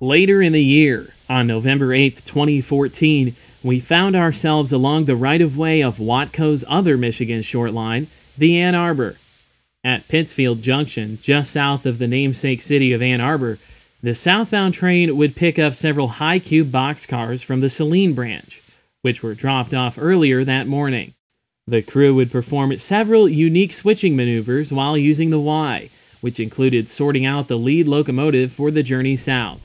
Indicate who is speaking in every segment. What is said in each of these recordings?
Speaker 1: Later in the year, on November 8, 2014, we found ourselves along the right-of-way of WATCO's other Michigan short line, the Ann Arbor. At Pittsfield Junction, just south of the namesake city of Ann Arbor, the southbound train would pick up several high-cube boxcars from the Saline branch, which were dropped off earlier that morning. The crew would perform several unique switching maneuvers while using the Y, which included sorting out the lead locomotive for the journey south.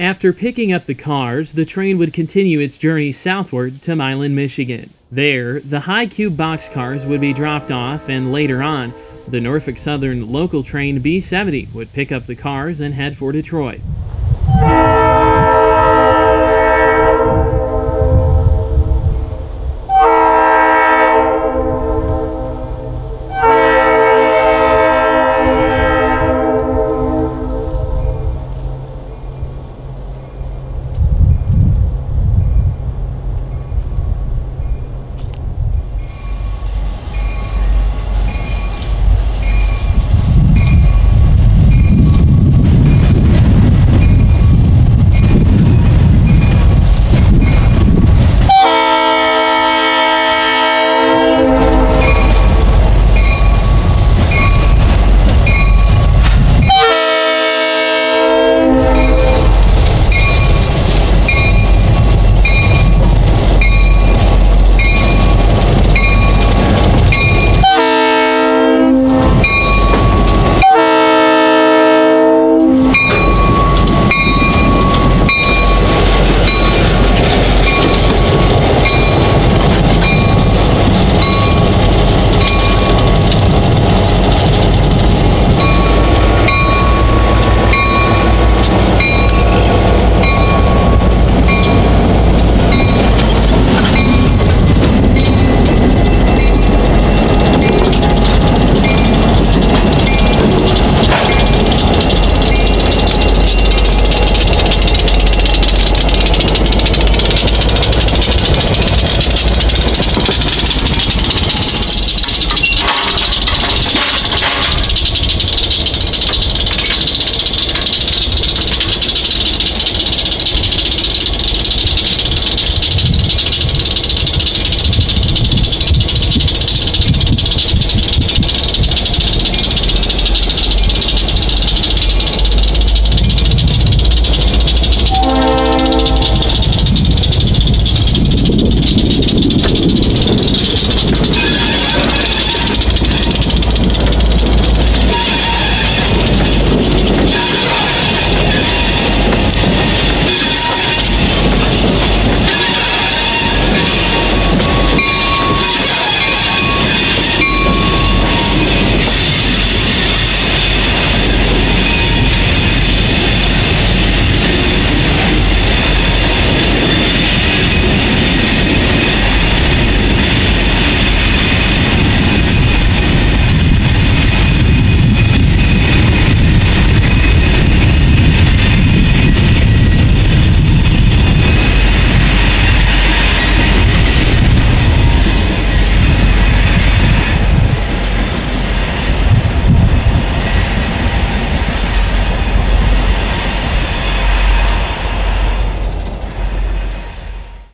Speaker 1: After picking up the cars, the train would continue its journey southward to Milan, Michigan. There, the high-cube boxcars would be dropped off, and later on, the Norfolk Southern local train B70 would pick up the cars and head for Detroit.